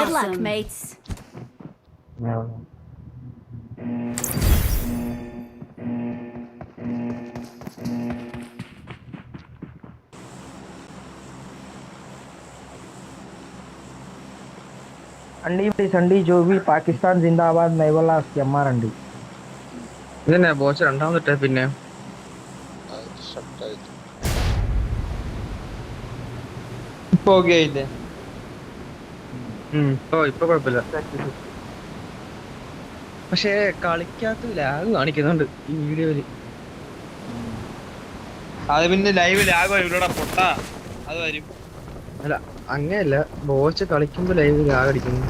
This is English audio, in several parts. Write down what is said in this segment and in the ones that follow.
Good luck, mates. अंडी जो भी पाकिस्तान जिंदाबाद मैं वाला स्कैमर अंडी ഇതന്നെ ബോച്ച് രണ്ടാമത്തെ പിന്നെ ഇപ്പൊ ഓക്കെ ആയില്ലേ? ഇപ്പൊ കുഴപ്പമില്ല. പക്ഷേ കളിക്കാത്ത ലാഗ് കാണിക്കുന്നുണ്ട് ഈ വീഡിയോയില്. അത് പിന്നെ ലൈവ് ലാഗ് വരും ഇവിടെ പൊട്ട, അത് വരും. അല്ല അങ്ങനെയല്ല, ബോച്ച് കളിക്കുമ്പോ ലൈവ് ലാഗ് അടിക്കുന്നു.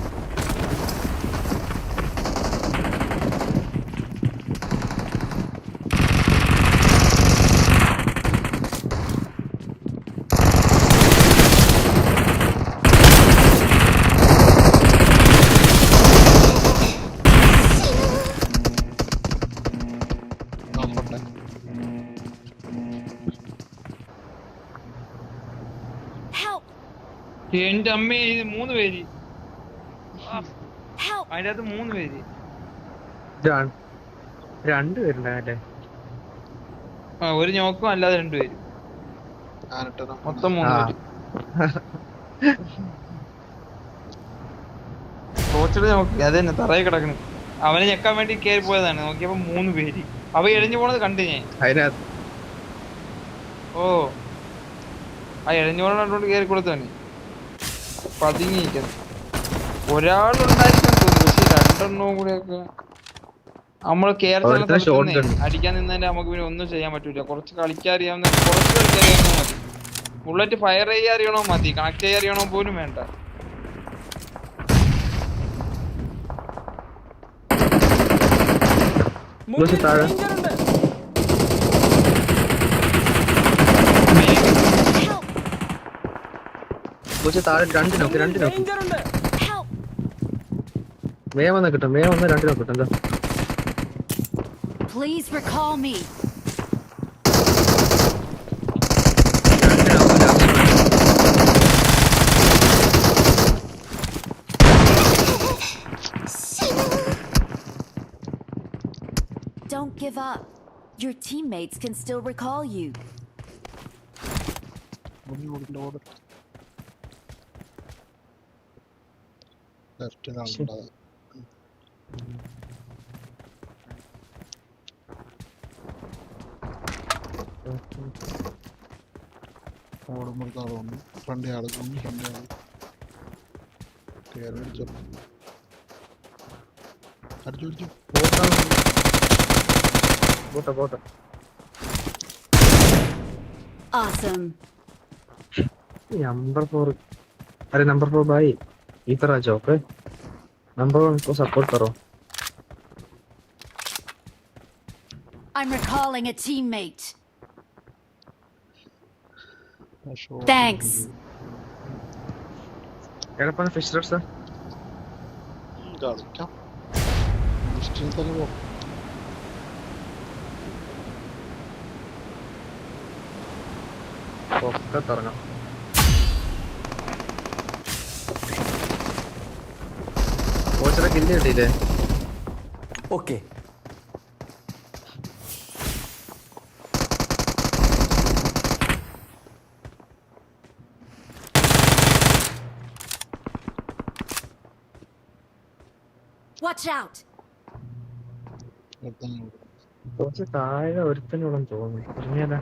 എന്റെ അമ്മേ, ഇത് 3 പേര്, അതിന്റെ അകത്ത് 3 പേര്. രണ്ടുപേരുണ്ടാകല്ലേ? ഒരു ഞോക്കും അല്ലാതെ 2 പേര്, മൊത്തം 3 പേര്. കോച്ചിട്ട് നോക്കി അതന്നെ തറയിൽ കിടക്കുന്നു. അവനെ ഞെക്കാൻ വേണ്ടി കയറി പോയതാണ്. നോക്കിയപ്പോ 3 പേര്. അവ എഴഞ്ഞു പോണത് കണ്ടു ഞാൻ. അതിനകത്ത് ഓ, ആ എഴഞ്ഞു പോണ കണ്ടോണ്ട് കയറി കൊടുത്തവന് പതുങ്ങിയിരിക്കുന്നു. ഒരാളുണ്ടായിരിക്കും തോന്നുന്നു, പക്ഷെ 2 എണ്ണവും കൂടെയൊക്കെ നമ്മള് അടിക്കാൻ നിന്നതിന്റെ നമുക്ക് പിന്നെ ഒന്നും ചെയ്യാൻ പറ്റൂല. കുറച്ച് കളിക്കാറിയാവുന്ന മതി. ബുള്ളറ്റ് ഫയർ ചെയ്യാൻ അറിയണോ മതി, കണക്ട് ചെയ്യാൻ അറിയണോ പോലും വേണ്ട. താഴെ 2 നോക്ക്. വേഗം വന്നാ കിട്ടും, വേഗം വന്നാ 2 നോക്കട്ടെ. എന്താ Please recall me. Don't give up. Your teammates can still recall you. Awesome. Number 4, अरे नंबर 4 भाई इधर आ जाओ। ओके, नंबर 1 को सपोर्ट करो. I'm recalling a teammate. Thanks. എടപ്പാണ് ഫിഷ് റോഡ്സ്. കളിക്കാം, ഡിസ്റ്റൻസ് പോ. ഒക്കെ തുടങ്ങാം. കോച്ചിനെ കില്ല് കിട്ടിയില്ലേ? Okay, Watch out. കോച്ച് താഴെ ഒരുത്തനോളം തോന്നുന്നു. പറഞ്ഞാ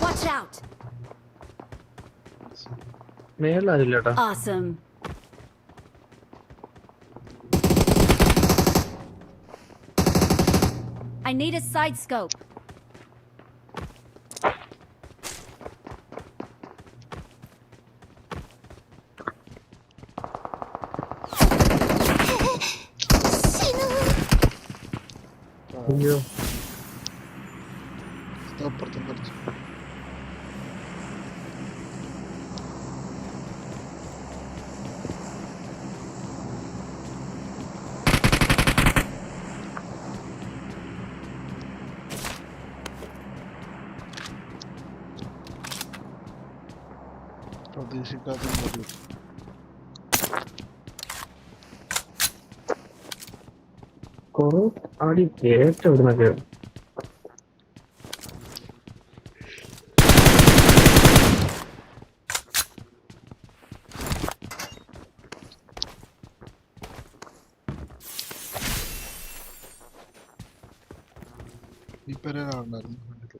Watch out. മേളിലാരില്ലേട്ടാ. Awesome. I need a side scope. അയ്യോ, അപ്പുറത്തും പ്രതീക്ഷിക്കാത്ത മതി. കുറെ അടി കേട്ട ഇവിടുന്നൊക്കെ. ഈ പെരേലാളുണ്ടായിരുന്നു ഫ്രണ്ടില്.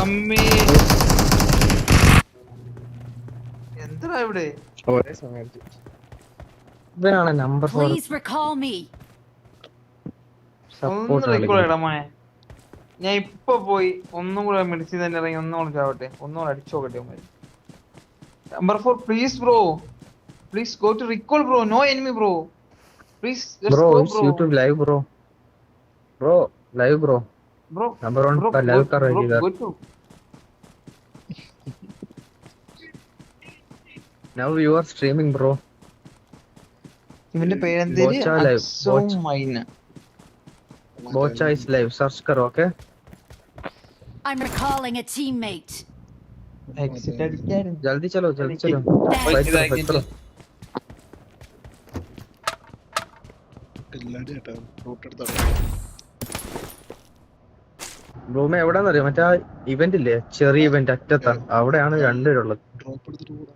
അമ്മേ എന്താ ഇവിടെ ഒരേ സമയത്ത് ഇവനാണ് നമ്പർ 4 Please recall me. ഒന്ന് സപ്പോർട്ട് റീകോൾ ഇടമാനെ. ഞാൻ ഇപ്പൊ പോയി ഒന്നും കൂടെ മെഡിസിൻ തന്നെ ഇറങ്ങി ഒന്നുകൂടെ ചാവട്ടെ, ഒന്നുകൂടെ അടിച്ചു നോക്കട്ടെ. Number 4 please bro, please go to recall bro, no enemy bro, please bro. Go it's bro. YouTube live bro. Bro live bro. Bro number 1 bro का लाइव कर रही ബ്രോ इधर. Go to. Now you are streaming bro. ഇവന്റെ പേരെന്തേര്? Bocha live. Akzo മൈന. Bocha is live. Search करो okay. I'm recalling a teammate. Exit അടിക്കാനും जल्दी चलो जल्दी चलो. Thanks. फाइट करो. എല്ലാടി കേട്ടോ റൂട്ട് എടുത്താ ബ്രോ മേ എവിടാന്ന് അറിയോ? മറ്റേ ഇവന്റ് ഇല്ലേ, ചെറിയ ഇവന്റ് അറ്റത്താ, അവിടെയാണ് രണ്ടുപേരുള്ളത്. ഡ്രോപ്പ് എടുത്തിട്ട് കൂടാ.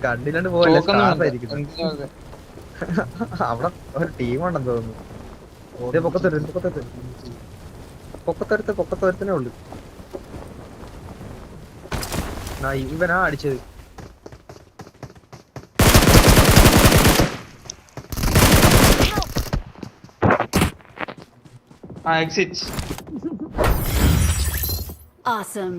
കണ്ടില്ലാണ്ട് പോവല്ലേ, സ്റ്റാറായിരിക്കുന്നു. എന്തിനാ അവിടെ ഒരു ടീമുണ്ടെന്ന് തോന്നുന്നു. ഇതേ പൊക്കത്തൊരുത്തനെ ഉള്ളു. ഇവനാ അടിച്ചത്. എക്സിറ്റ്. Awesome.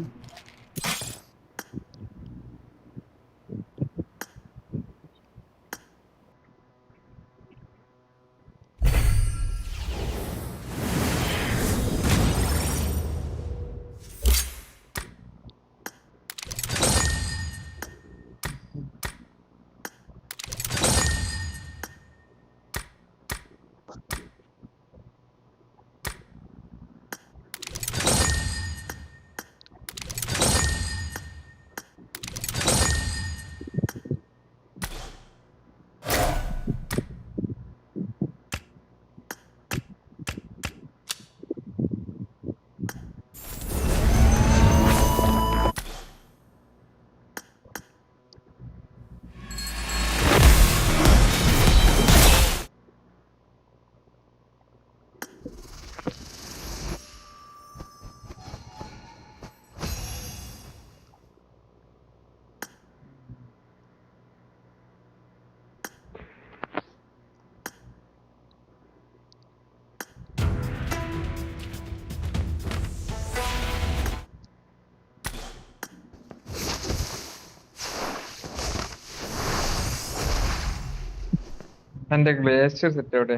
എന്റെ ഗ്ലേഷ്യർ സെറ്റ് അവിടെ.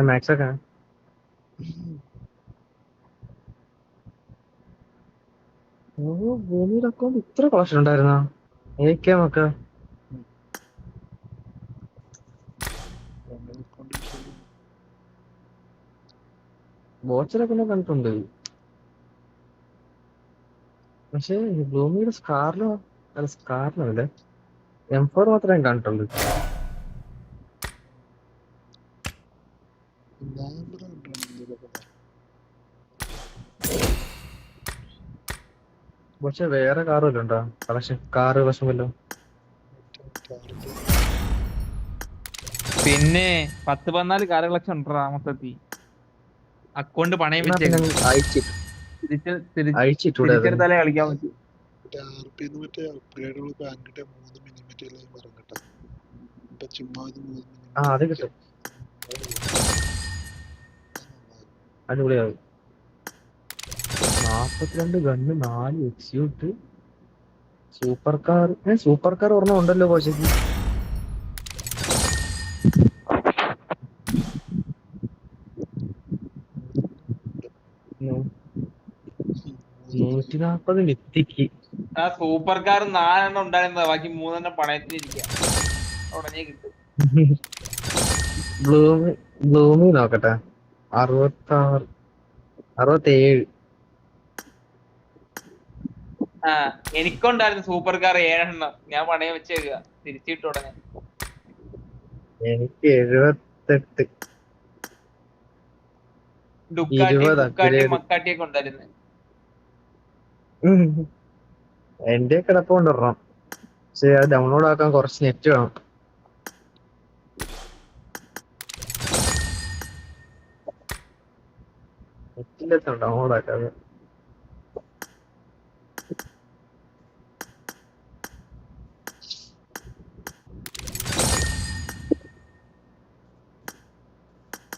മാക്സ് ഒക്കെ ഭൂമിയുടെ അക്കൗണ്ട് ഇത്ര കളക്ഷൻ ഉണ്ടായിരുന്ന ഏക്കെ ബോച്ചറൊക്കെ കണ്ടിട്ടുണ്ട്. പക്ഷെ ഭൂമിയുടെ സ്കാറിലല്ലേ M4 മാത്രമേ കണ്ടിട്ടുള്ളൂ. പക്ഷെ വേറെ കാറ് വല്ലതും ഉണ്ടോ കളക്ഷൻ? കാറ് വശം വല്ലോ? പിന്നെ 10-14 കാർ കളക്ഷൻ ഉണ്ടാ മൊത്തത്തിൽ. അക്കൗണ്ട് പണയം വെച്ചേക്കും. അഴിച്ചിട്ടൂടെ അത്? തിരിച്ചെടുത്താലേ കളിക്കാൻ പറ്റൂ. മറ്റേ അപ്ഗ്രേഡുകളൊക്കെ 3 മില്ലിമീറ്റർ പറഞ്ഞിട്ടാ. ഇപ്പൊ ചുമ്മാ 3 അത് കിട്ടും, അടിപൊളിയാവും. 42 ഗണ്ണ് 4 എക്സ്യൂട്ട് സൂപ്പർ കാർ ഒരെണ്ണം ഉണ്ടല്ലോ കോശക്ക്. മൂന്ന് 140 മിത്തിക്ക്. ആ സൂപ്പർ കാർ 4 ഉണ്ടായിരുന്നതാ, ബാക്കി 3 പണയത്തിലിരിക്കുക. ഉടനെ കിട്ടും. ബ്ലൂമി നോക്കട്ടെ. 66 67. ആ എനിക്കുണ്ടായിരുന്നു സൂപ്പർ കാർ 7 ഞാൻ പണയം വെച്ചേക്കുക, തിരിച്ചിട്ട് ഉടനെ. എനിക്ക് 78. Ducati 20 upgrade. മക്കാട്ടിയൊക്കെ ഉണ്ടായിരുന്നു. എന്റെ കിടപ്പുണ്ട് ഒരെണ്ണം, പക്ഷെ അത് ഡൗൺലോഡ് ആക്കാൻ കുറച്ച് നെറ്റ് വേണം. നെറ്റിന്റെ ഡൗൺലോഡ് ആക്കാതെ.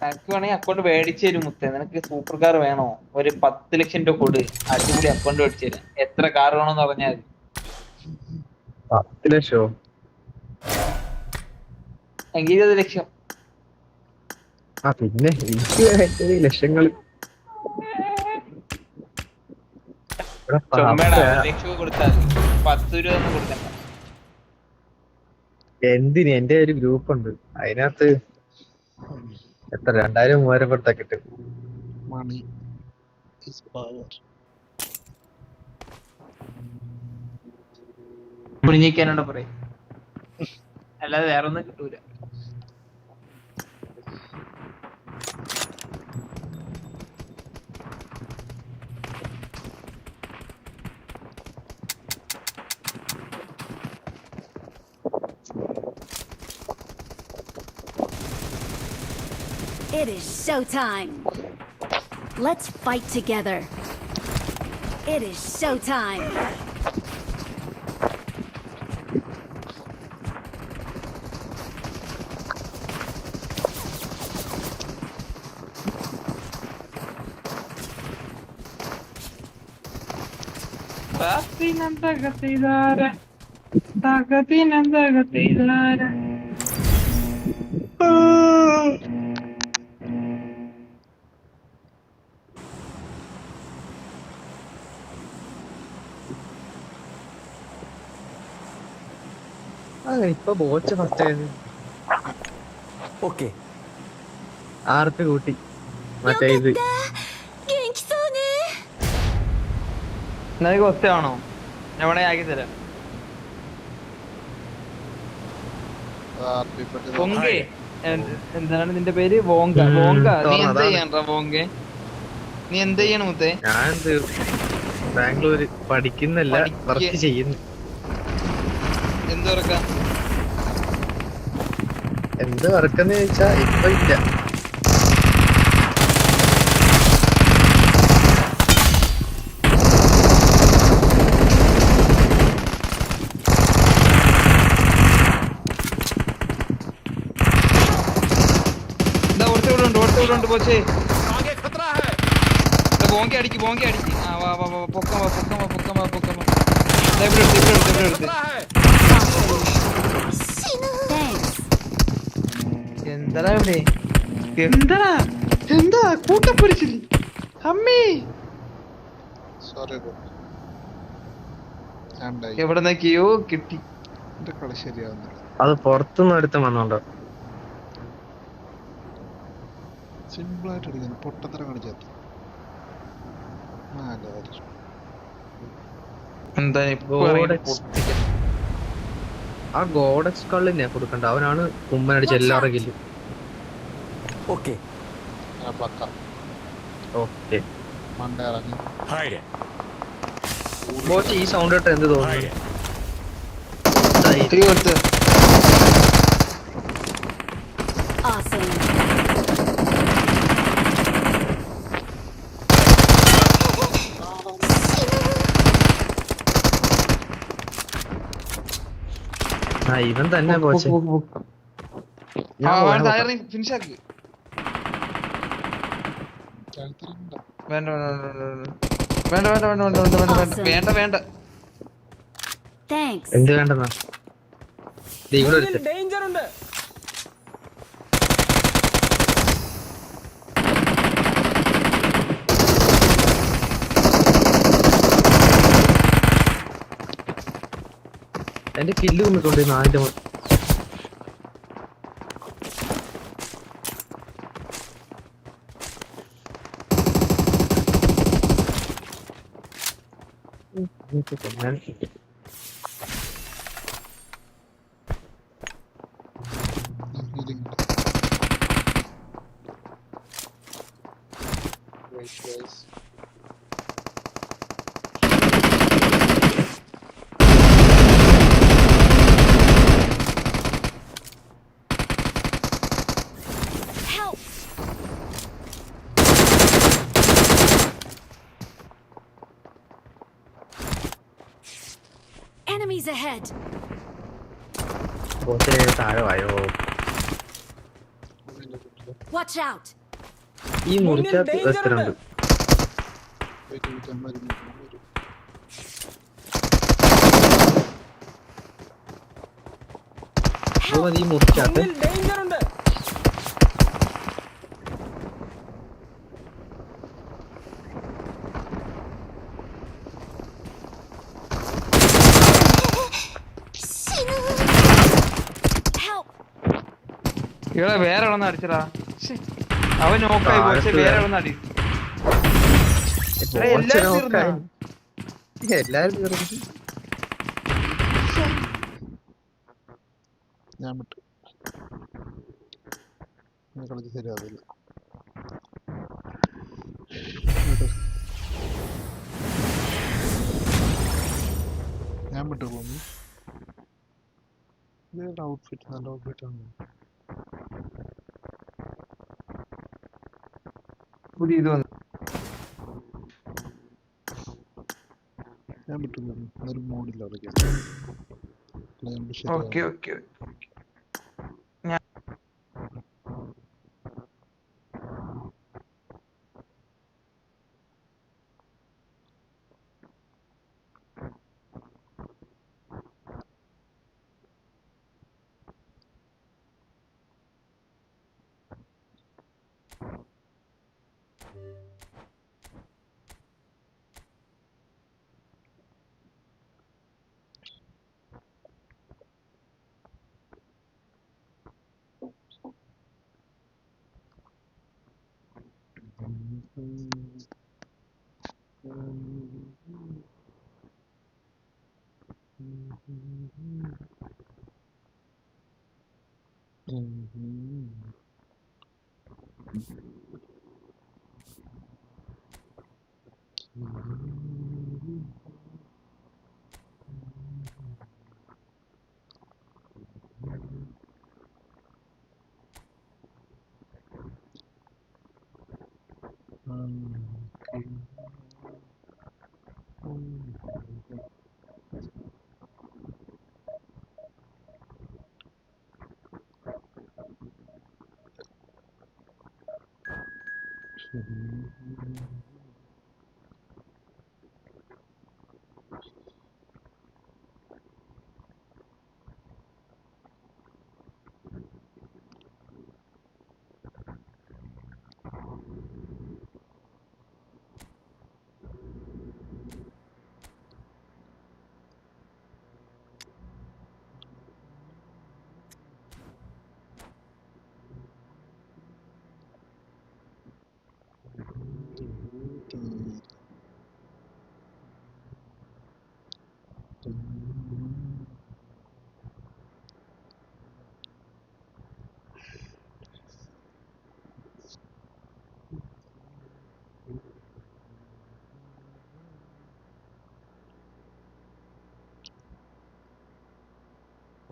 നിനക്ക് വേണമെങ്കിൽ അക്കൗണ്ട് മേടിച്ചു തരും മുത്തേ. നിനക്ക് സൂപ്പർ കാർ വേണോ? ഒരു 10 ലക്ഷം രൂപ കൊടു, അടിപൊളി അക്കൗണ്ട് മേടിച്ചു തരാം. എത്ര കാർ വേണമെന്ന് പറഞ്ഞാൽ മതി. 10 ലക്ഷോ? എങ്കിൽ 20 ലക്ഷം. ആ പിന്നെ എനിക്ക് വേണ്ടത് ലക്ഷങ്ങൾ. ചുമ്മേടാ 1 ലക്ഷം കൊടുത്താൽ 10 രൂപ ഒന്നും കൊടുക്കണ്ട. എന്തിന്? എന്റെ ഒരു ഗ്രൂപ്പ് ഉണ്ട്, അതിനകത്ത് എത്ര 2000-3000 കൊടുത്താ കിട്ടും. Money is power. കുഞ്ഞിക്കാനോട് പറയും, അല്ലാതെ വേറെ ഒന്നും കിട്ടൂല. It is showtime. Let's fight together. It is showtime. ഇപ്പൊ ബോച്ച് ഫസ്റ്റ് ആയത്. ओके 6 കൂട്ടി മറ്റേ ഇത്. നിനക്ക് ഒറ്റയാണോ? ഞാൻ വേണേ ആക്കി തരാം. വോങ്കെ എന്താണ് നിന്റെ പേര്? വോങ്ക. നീ എന്ത് ചെയ്യാൻറാ വോങ്കെ? നീ എന്ത് ചെയ്യണം മുത്തേ? ഞാൻ ബാംഗ്ലൂര് പഠിക്കുന്നില്ല, വർക്ക് ചെയ്യുന്നു. എന്ത് വർക്കാ? എന്ത് വർക്കെന്ന് ചോദിച്ചാ ഇപ്പൊ ഇല്ല. ഓടുണ്ട് പോച്ചേ. ബോങ്കി അടിക്ക്. ആ വാ പൊക്കം വാ. ഇവിടെ എടുത്ത്. എന്താടാ ഇവിടെ? എന്താ കൂട്ടപ്പൊരിച്ചില്ല അമ്മേ? സോറി എവിടെ നോക്കിയോ കിട്ടി. എന്റെ കളി ശരിയാവുന്നില്ല. അത് പുറത്തുനിന്ന് ഒരുത്തൻ വന്നോണ്ടോ? സിമ്പിളായിട്ട് അടിക്കുന്നു, പൊട്ടത്തരം കാണിച്ചാത്ത. എന്താ ആ ഗോഡക്സ് കള്ളിനെ കൊടുക്കണ്ട, അവനാണ് കുമ്മനടിച്ച് എല്ലാവരുടെ കില്ലും. ओके ഓക്കെ മണ്ട ഇറങ്ങി ബോച്ച് ഈ സൗണ്ട് കേട്ട് എന്ത് തോന്നുന്നു? Awesome. ആ ഇവൻ തന്നെ ബോച്ച്. ഫിനിഷ് ആക്കി. വേണ്ട വേണ്ട വേണ്ട വേണ്ട വേണ്ട വേണ്ട വേണ്ട Awesome. വേണ്ട വേണ്ട. Thanks. എന്ത് വേണ്ടെന്നാ? ഇവിടെ ഒരുത്തൻ. ഡേഞ്ചർ ഉണ്ട്. എന്റെ കില്ല് കൊണ്ടിട്ടുണ്ട് നാലിന്റെ മോൻ. ഞാൻ healing. Wait, guys. Help! Enemies ahead! ബോസിനെ താഴെ വായോ. Watch out! ഈ മുറിക്കകത്ത് ഒരുത്തനുണ്ട്. Wait, I'm waiting. അത് ഈ മുറിക്കകത്ത് ഡേഞ്ചർ ഉണ്ട്. Help! ഇവിടെ വേറെ എവിടെ അടിച്ചടാ. അവൻ നോക്കായി പക്ഷെ വേറെ എവിടെ അടി. എല്ലാരും തീർന്നാ? എല്ലാരും തീർന്നു. ഞാൻ വിട്ടു. കളിച്ച് ശരിയാവില്ല. ഞാൻ വിട്ടു പോകുന്നു. ഇതേതാ ഔട്ട്ഫിറ്റ്? നല്ല ഔട്ട്ഫിറ്റ് ആണ്. പുതിയ ഇത് വന്നു. ഞാൻ വിട്ടു പോകുന്നു. അതൊരു മോഡില്ല അതൊക്കെ. Okay okay.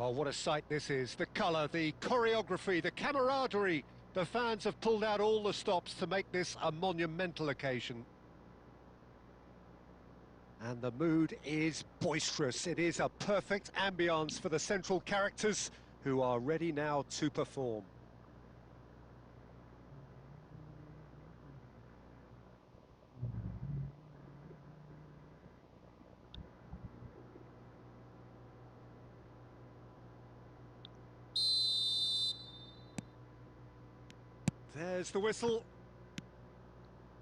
Well, what a sight this is. The colour, the choreography, the camaraderie. The fans have pulled out all the stops to make this a monumental occasion. And the mood is boisterous. It is a perfect ambience for the central characters who are ready now to perform. There's the whistle.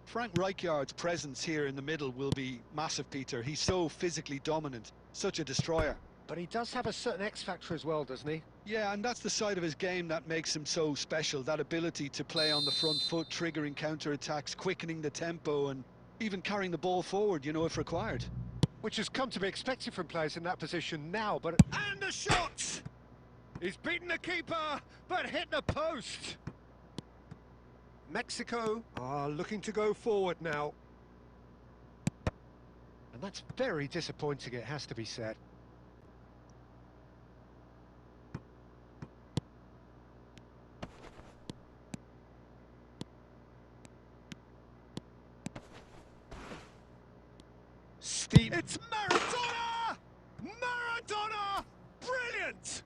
Frank Rijkaard's presence here in the middle will be massive, Peter. He's so physically dominant, such a destroyer. But he does have a certain X factor as well, doesn't he? Yeah, and that's the side of his game that makes him so special, that ability to play on the front foot, triggering counter-attacks, quickening the tempo, and even carrying the ball forward, you know, if required. Which has come to be expected from players in that position now, but... And the shot! He's beaten the keeper, but hit the post! Mexico are looking to go forward now. And that's very disappointing, it has to be said. Steve. It's Maradona! Maradona! Brilliant!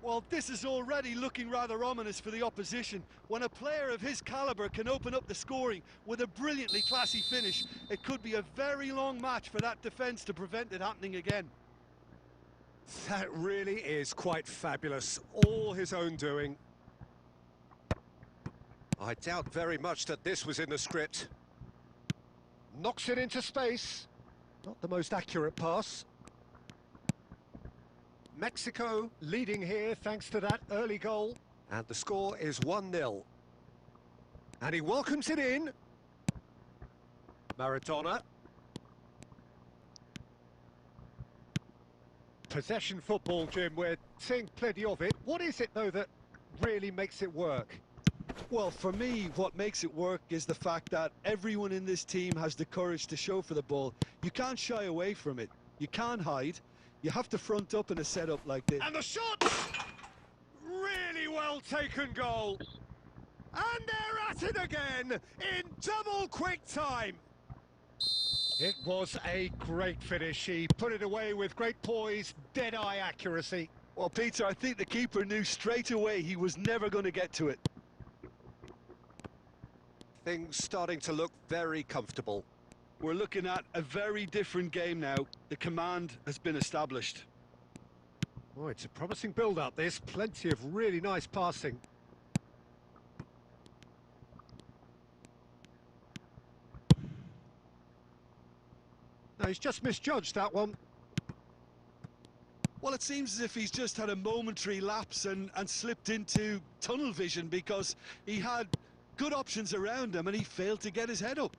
Well, this is already looking rather ominous for the opposition. When a player of his calibre can open up the scoring with a brilliantly classy finish, it could be a very long match for that defence to prevent it happening again. That really is quite fabulous. All his own doing. I doubt very much that this was in the script. Knocks it into space. Not the most accurate pass. Mexico leading here thanks to that early goal. And the score is 1-0. And he welcomes it in. Maradona. Possession football, Jim, we're seeing plenty of it. What is it, though, that really makes it work? Well, for me, what makes it work is the fact that everyone in this team has the courage to show for the ball. You can't shy away from it. You can't hide. You have to front up in a setup like this. And the shot! Really well taken goal. And they're at it again in double quick time. It was a great finish. He put it away with great poise, dead-eye accuracy. Well, Peter, I think the keeper knew straight away he was never going to get to it. Things starting to look very comfortable. We're looking at a very different game now. The command has been established. Oh, it's a promising build-up, this. Plenty of really nice passing. No, he's just misjudged that one. Well, it seems as if he's just had a momentary lapse and slipped into tunnel vision, because he had good options around him and he failed to get his head up.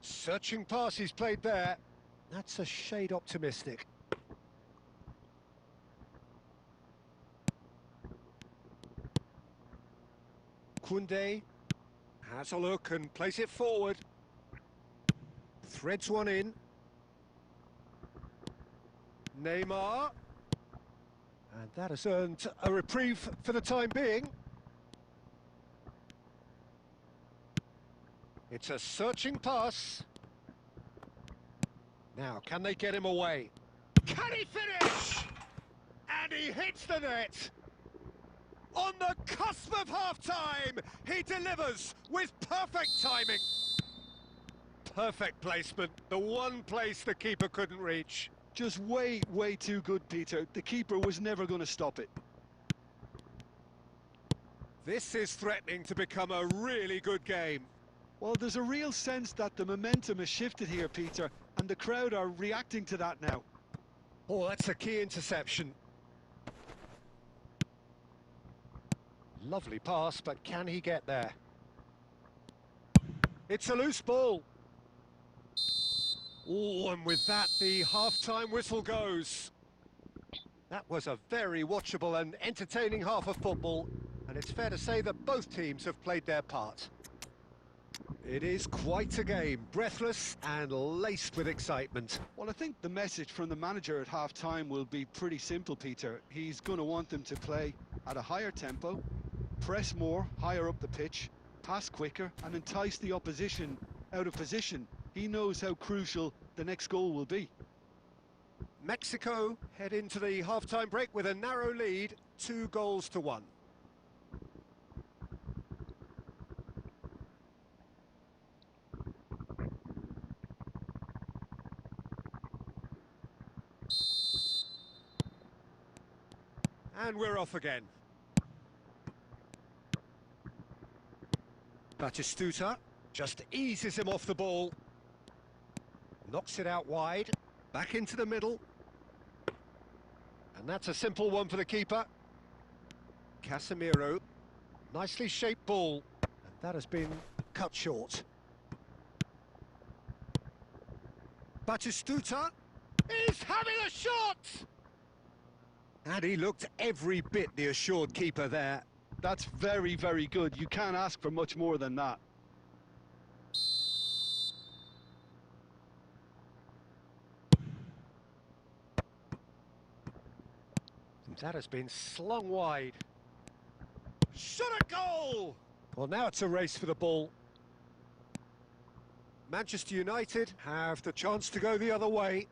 Searching pass he's played there. That's a shade optimistic. Koundé has a look and plays it forward. Threads one in. Neymar. And that has earned a reprieve for the time being. It's a searching pass. Now, can they get him away? Can he finish? And he hits the net. On the cusp of half-time, he delivers with perfect timing. Perfect placement, the one place the keeper couldn't reach. Just way, way too good, Peter. The keeper was never going to stop it. This is threatening to become a really good game. Well, there's a real sense that the momentum has shifted here, Peter, and the crowd are reacting to that now. Oh, that's a key interception. Lovely pass, but can he get there? It's a loose ball. Oh, and with that, the half-time whistle goes. That was a very watchable and entertaining half of football, and it's fair to say that both teams have played their part. It is quite a game, breathless and laced with excitement. Well, I think the message from the manager at half-time will be pretty simple, Peter. He's going to want them to play at a higher tempo, press more, higher up the pitch, pass quicker, and entice the opposition out of position. He knows how crucial the next goal will be. Mexico head into the half-time break with a narrow lead, 2-1. And we're off again. Batistuta just eases him off the ball. Knocks it out wide, back into the middle. And that's a simple one for the keeper. Casemiro, nicely shaped ball. And that has been cut short. Batistuta is having a shot! And he looked every bit the assured keeper there. That's very, very good. You can't ask for much more than that. That has been slung wide. Shot a goal! Well, now it's a race for the ball. Manchester United have the chance to go the other way.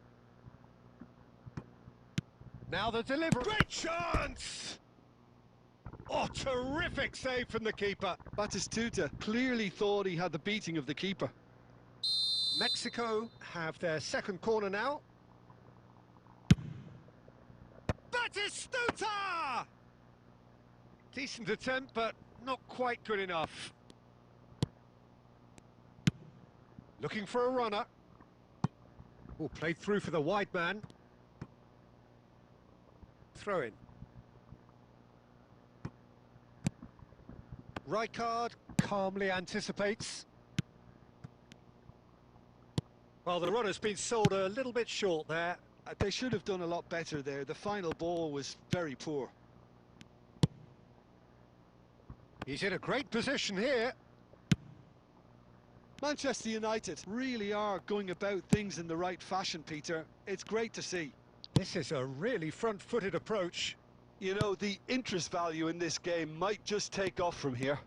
Now the delivery. Great chance! Oh, terrific save from the keeper. Batistuta clearly thought he had the beating of the keeper. Mexico have their second corner now. Batistuta! Decent attempt, but not quite good enough. Looking for a runner. Oh, played through for the wide man. Throw in. Rijkaard calmly anticipates. Well, the runner's been sold a little bit short there. They should have done a lot better there. The final ball was very poor. He's in a great position here. Manchester United really are going about things in the right fashion, Peter. It's great to see. This is a really front-footed approach. You know, the interest value in this game might just take off from here.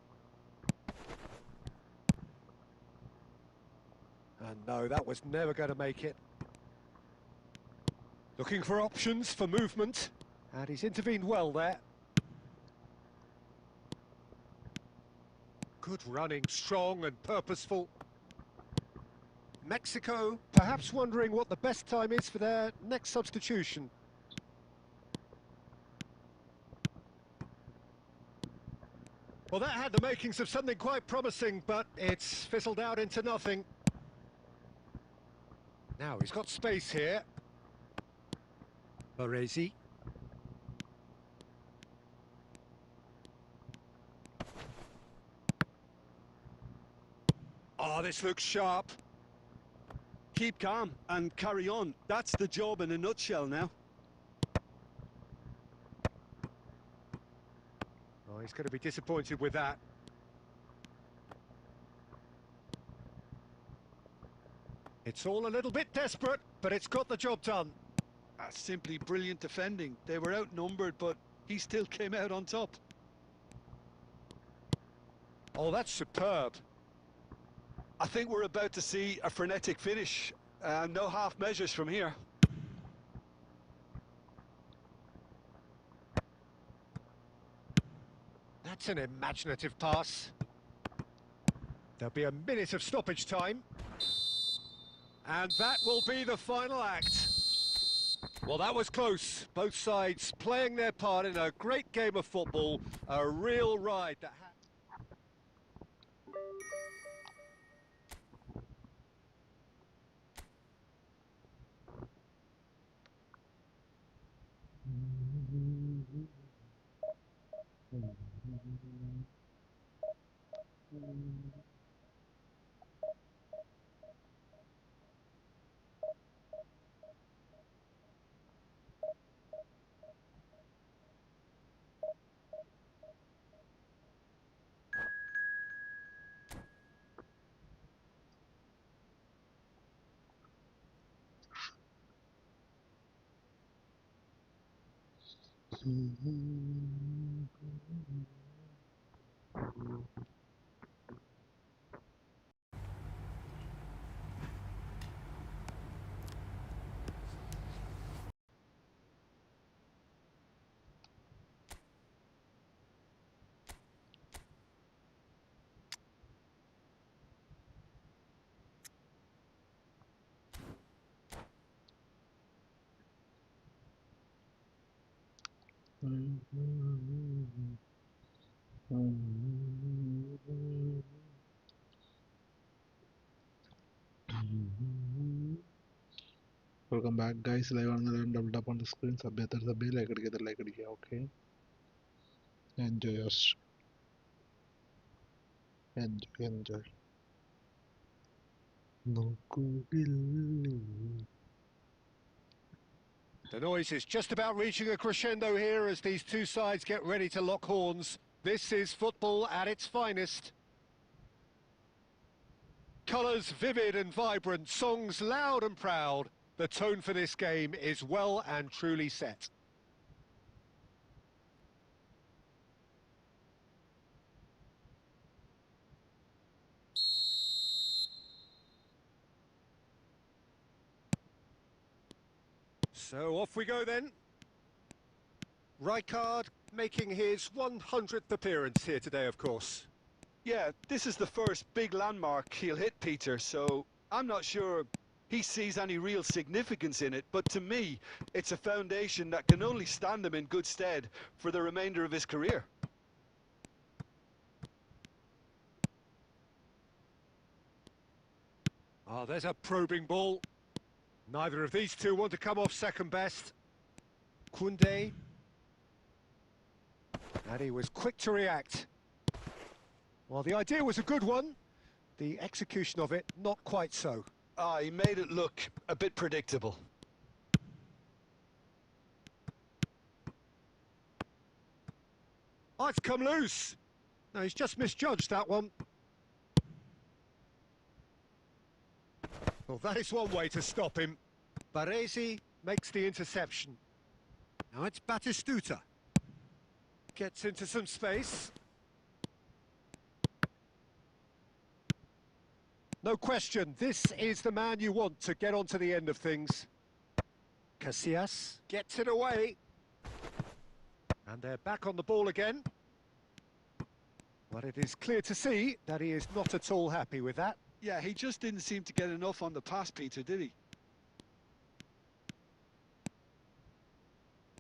And no, that was never going to make it. Looking for options for movement. And he's intervened well there. Good running, strong and purposeful. Mexico perhaps wondering what the best time is for their next substitution. Well, that had the makings of something quite promising, but it's fizzled out into nothing. Now he's got space here. Baresi. Oh, this looks sharp. Keep calm and carry on. That's the job in a nutshell now. Oh, he's going to be disappointed with that. It's all a little bit desperate, but it's got the job done. That's simply brilliant defending. They were outnumbered, but he still came out on top. Oh, that's superb. I think we're about to see a frenetic finish. No half measures from here. That's an imaginative pass. There'll be a minute of stoppage time. And that will be the final act. Well, that was close. Both sides playing their part in a great game of football. A real ride that welcome back, guys. Live on the double tap on the screen. Subbetter the bill. Like it, okay. Enjoy your enjoy. The noise is just about reaching a crescendo here as these two sides get ready to lock horns. This is football at its finest. Colours vivid and vibrant, songs loud and proud. The tone for this game is well and truly set. So off we go then. Rijkaard making his 100th appearance here today, of course. Yeah, this is the first big landmark he'll hit, Peter, so I'm not sure he sees any real significance in it, but to me, it's a foundation that can only stand him in good stead for the remainder of his career. Oh, there's a probing ball. Neither of these two want to come off second best. Koundé. And he was quick to react. Well, the idea was a good one. The execution of it, not quite so. He made it look a bit predictable. Oh, it's come loose. No, he's just misjudged that one. Well, that is one way to stop him. Baresi makes the interception. Now it's Batistuta. Gets into some space. No question, this is the man you want to get onto the end of things. Casillas gets it away. And they're back on the ball again. But it is clear to see that he is not at all happy with that. Yeah, he just didn't seem to get enough on the pass, Peter, did he?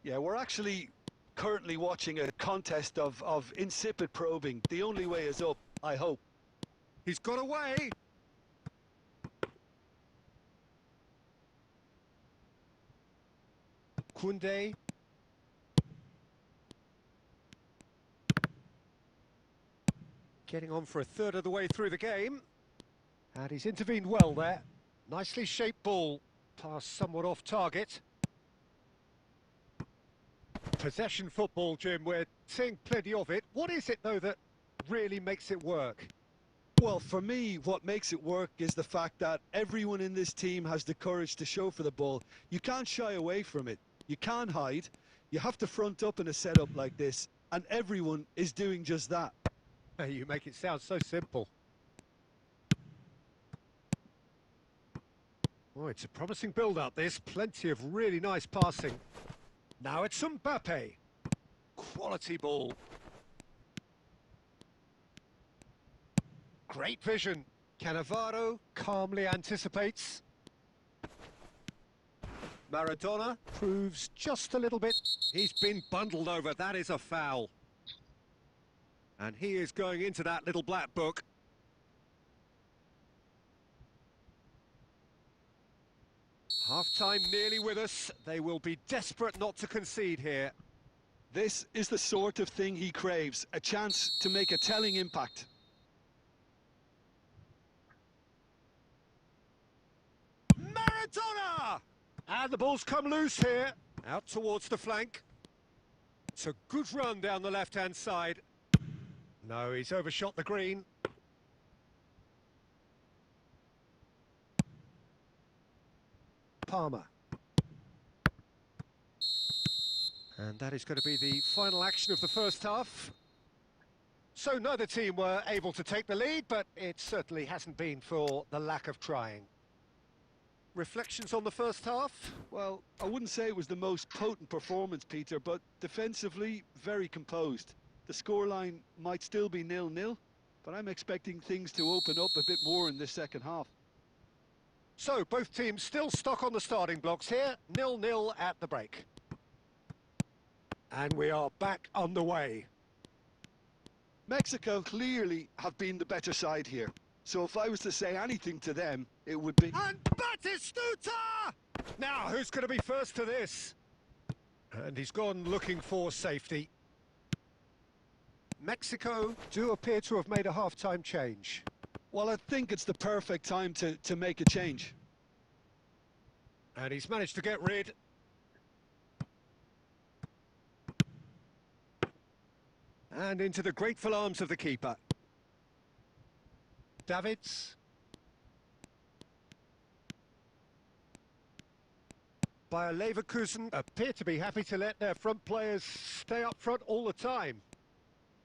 Yeah, we're actually currently watching a contest of insipid probing. The only way is up, I hope. He's got away. Koundé. Getting on for a third of the way through the game. And he's intervened well there. Nicely shaped ball. Pass somewhat off target. Possession football, Jim, we're seeing plenty of it. What is it, though, that really makes it work? Well, for me, what makes it work is the fact that everyone in this team has the courage to show for the ball. You can't shy away from it. You can't hide. You have to front up in a setup like this, and everyone is doing just that. You make it sound so simple. Oh, it's a promising build-up, this. Plenty of really nice passing. Now it's Mbappe. Quality ball. Great vision. Cannavaro calmly anticipates. Maradona proves just a little bit. He's been bundled over. That is a foul. And he is going into that little black book. Half-time nearly with us. They will be desperate not to concede here. This is the sort of thing he craves, a chance to make a telling impact. Maradona! And the ball's come loose here. Out towards the flank. It's a good run down the left-hand side. No, he's overshot the green. Palmer. And that is going to be the final action of the first half. So neither team were able to take the lead, but it certainly hasn't been for the lack of trying. Reflections on the first half? Well, I wouldn't say it was the most potent performance, Peter, but defensively, very composed. The scoreline might still be 0-0, but I'm expecting things to open up a bit more in this second half. So, both teams still stuck on the starting blocks here, 0-0 at the break. And we are back underway. Mexico clearly have been the better side here. So if I was to say anything to them, it would be... And Batistuta! Now, who's going to be first to this? And he's gone looking for safety. Mexico do appear to have made a half-time change. Well, I think it's the perfect time to make a change. And he's managed to get rid. And into the grateful arms of the keeper. Davids. Bayer Leverkusen appear to be happy to let their front players stay up front all the time.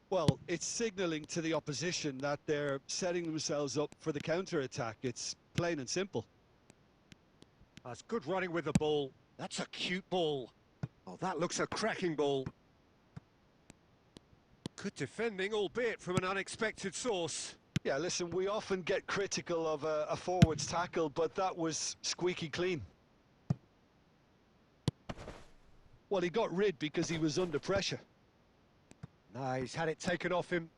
Well, it's signalling to the opposition that they're setting themselves up for the counter-attack. It's plain and simple. That's good running with the ball. That's a cute ball. Oh, that looks a cracking ball. Good defending, albeit from an unexpected source. Yeah, listen, we often get critical of a forward's tackle, but that was squeaky clean. Well, he got rid because he was under pressure. No, he's had it taken off him.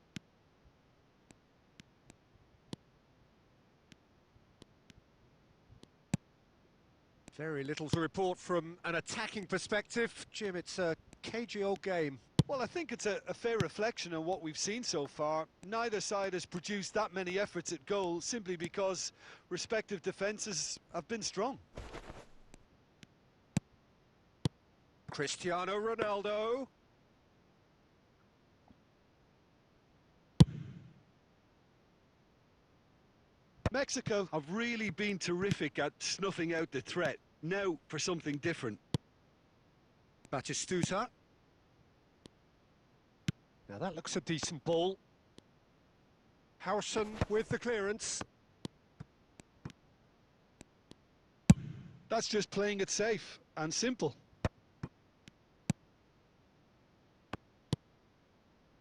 Very little to report from an attacking perspective. Jim, it's a cagey old game. Well, I think it's a fair reflection on what we've seen so far. Neither side has produced that many efforts at goal simply because respective defences have been strong. Cristiano Ronaldo. Mexico have really been terrific at snuffing out the threat. Now for something different. Batistuta. Now that looks a decent ball. Howson with the clearance. That's just playing it safe and simple.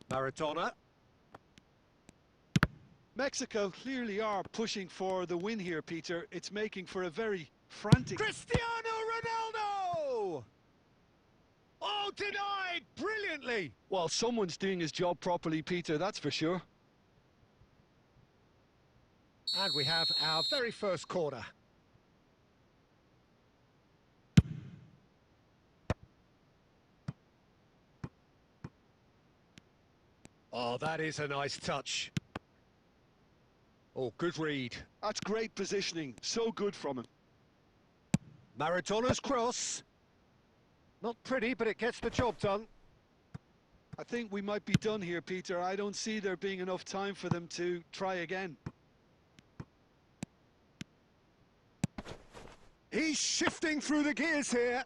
Maradona. Mexico clearly are pushing for the win here, Peter. It's making for a very frantic... Cristiano Ronaldo! Oh, denied brilliantly! Well, someone's doing his job properly, Peter, that's for sure. And we have our very first corner. Oh, that is a nice touch. Oh, good read. That's great positioning. So good from him. Maradona's cross. Not pretty, but it gets the job done. I think we might be done here, Peter. I don't see there being enough time for them to try again. He's shifting through the gears here.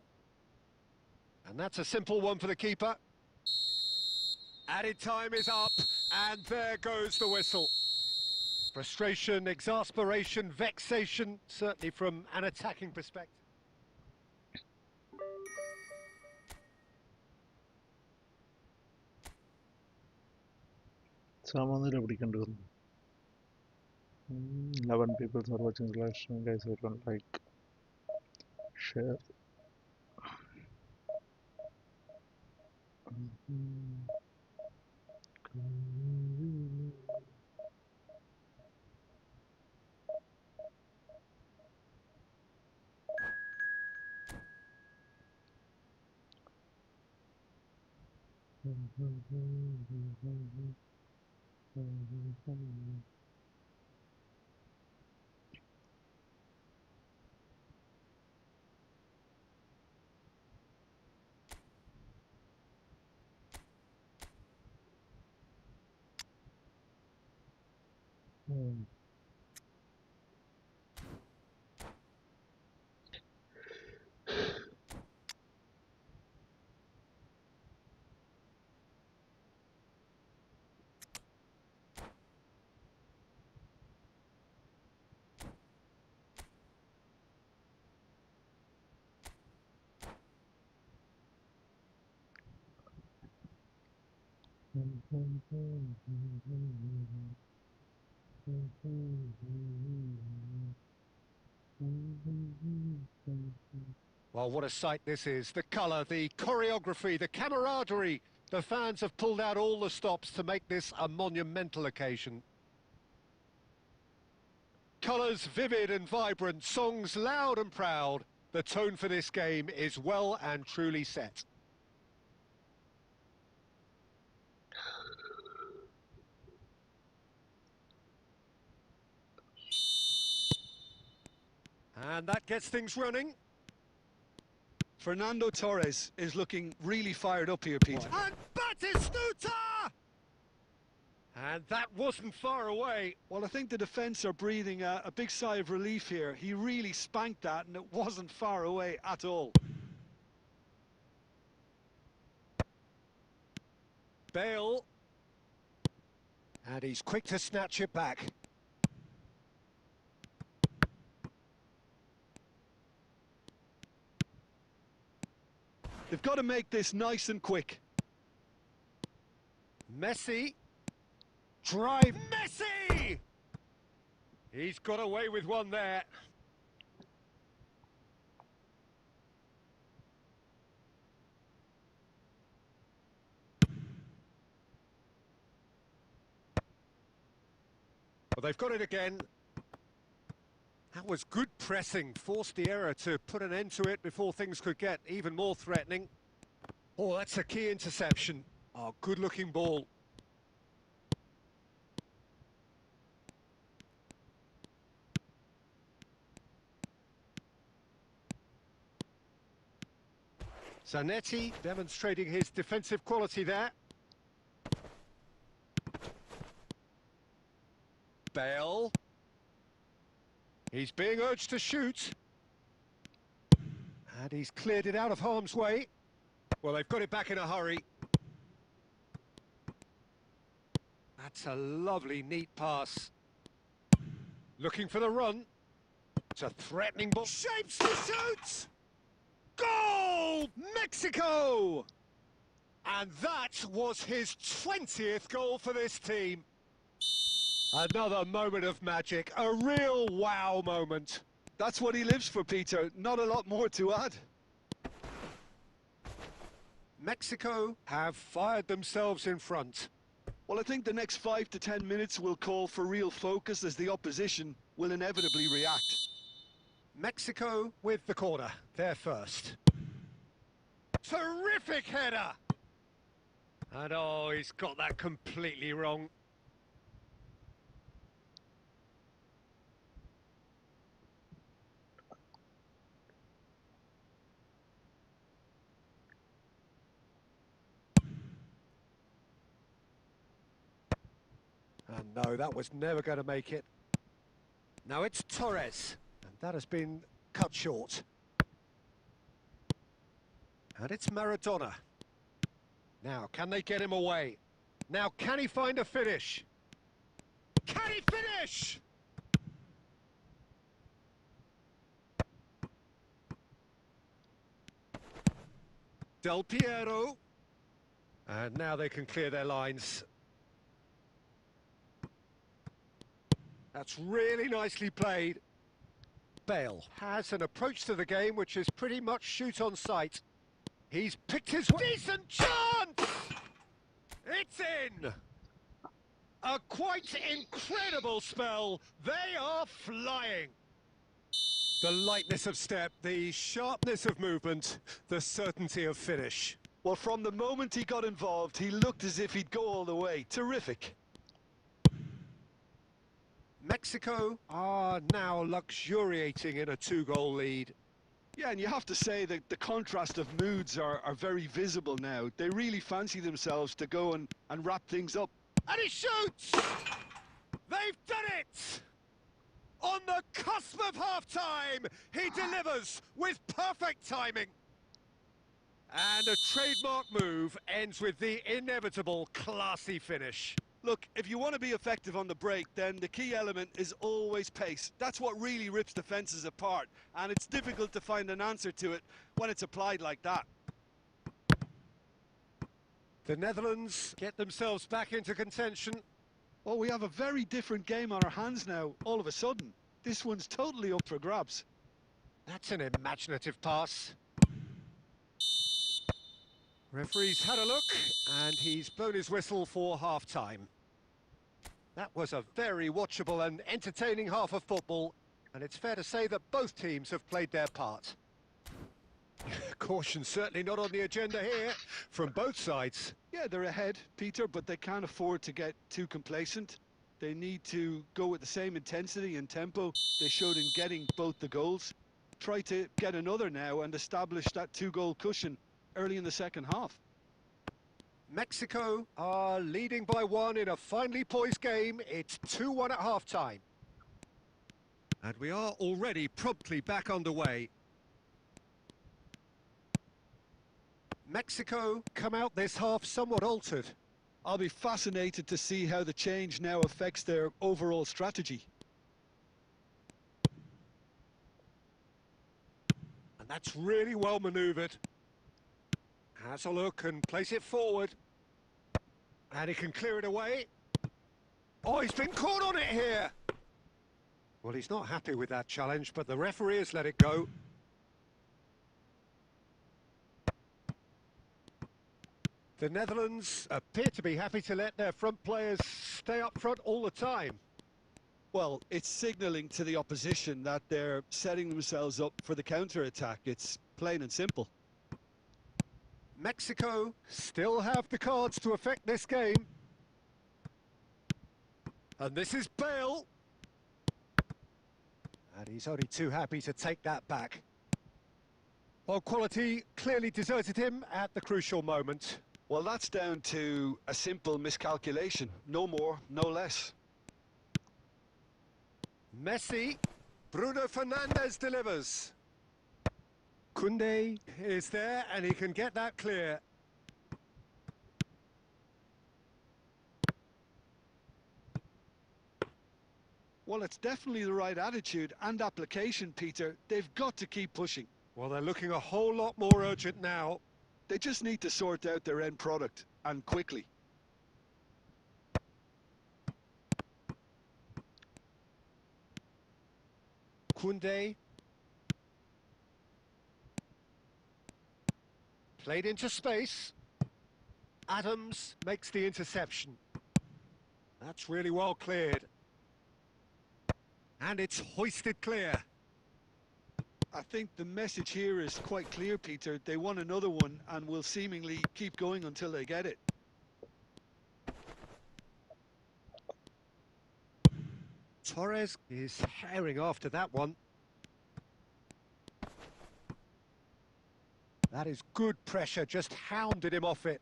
And that's a simple one for the keeper. Added time is up, and there goes the whistle. Frustration, exasperation, vexation, certainly from an attacking perspective. സമനില പിടിക്കേണ്ടി വന്നു. 11 people are watching the live stream. Guys, everyone like, share. Well, what a sight this is. The colour, the choreography, the camaraderie. The fans have pulled out all the stops to make this a monumental occasion. Colours vivid and vibrant, songs loud and proud. The tone for this game is well and truly set. And that gets things running. Fernando Torres is looking really fired up here, Peter. And Batistuta! And that wasn't far away. Well, I think the defence are breathing a big sigh of relief here. He really spanked that, and it wasn't far away at all. Bale. And he's quick to snatch it back. They've got to make this nice and quick. Messi. Drive Messi! He's got away with one there. Well, they've got it again. That was good pressing, forced the error to put an end to it before things could get even more threatening. Oh, that's a key interception. Oh, good-looking ball. Zanetti demonstrating his defensive quality there. Bale. He's being urged to shoot. And he's cleared it out of harm's way. Well, they've got it back in a hurry. That's a lovely, neat pass. Looking for the run. It's a threatening ball. Shapes to shoot! Goal! Mexico! And that was his 20th goal for this team. Another moment of magic, a real wow moment. That's what he lives for, Peter. Not a lot more to add. Mexico have fired themselves in front. Well, I think the next 5 to 10 minutes will call for real focus as the opposition will inevitably react. Mexico with the corner, they're first. Terrific header! And oh, he's got that completely wrong. And no, that was never going to make it. Now it's Torres, and that has been cut short. And it's Maradona. Now, can they get him away? Now, can he find a finish? Can he finish? Del Piero. And now they can clear their lines. That's really nicely played. Bale has an approach to the game which is pretty much shoot on sight. He's picked his decent chance! It's in! A quite incredible spell. They are flying. The lightness of step, the sharpness of movement, the certainty of finish. Well, from the moment he got involved, he looked as if he'd go all the way. Terrific. Mexico are now luxuriating in a 2-goal lead. Yeah, and you have to say that the contrast of moods are very visible now. They really fancy themselves to go and wrap things up. And he shoots! They've done it! On the cusp of half-time, he delivers with perfect timing. And a trademark move ends with the inevitable classy finish. Look, if you want to be effective on the break, then the key element is always pace. That's what really rips defences apart, and it's difficult to find an answer to it when it's applied like that. The Netherlands get themselves back into contention. Oh, we have a very different game on our hands now, all of a sudden. This one's totally up for grabs. That's an imaginative pass. Referee's had a look, and he's blown his whistle for half-time. That was a very watchable and entertaining half of football, and it's fair to say that both teams have played their part. Caution certainly not on the agenda here from both sides. Yeah, they're ahead, Peter, but they can't afford to get too complacent. They need to go with the same intensity and tempo they showed in getting both the goals. Try to get another now and establish that two-goal cushion early in the second half. Mexico are leading by 1 in a finely poised game. It's 2-1 at half-time. And we are already promptly back underway. Mexico come out this half somewhat altered. I'll be fascinated to see how the change now affects their overall strategy. And that's really well manoeuvred. Has a look and place it forward. And he can clear it away. Oh, he's been caught on it here. Well, he's not happy with that challenge, but the referee has let it go. The Netherlands appear to be happy to let their front players stay up front all the time. Well, it's signalling to the opposition that they're setting themselves up for the counter-attack. It's plain and simple. Mexico still have the cards to affect this game. And this is Bale. And he's only too happy to take that back. Well, quality clearly deserted him at the crucial moment. Well, that's down to a simple miscalculation. No more, no less. Messi. Bruno Fernandes delivers. Koundé is there and he can get that clear. Well, it's definitely the right attitude and application, Peter. They've got to keep pushing. Well, they're looking a whole lot more urgent now. They just need to sort out their end product, and quickly. Koundé. Played into space. Adams makes the interception. That's really well cleared. And it's hoisted clear. I think the message here is quite clear, Peter. They want another one and will seemingly keep going until they get it. Torres is herring after that one. That is good pressure, just hounded him off it.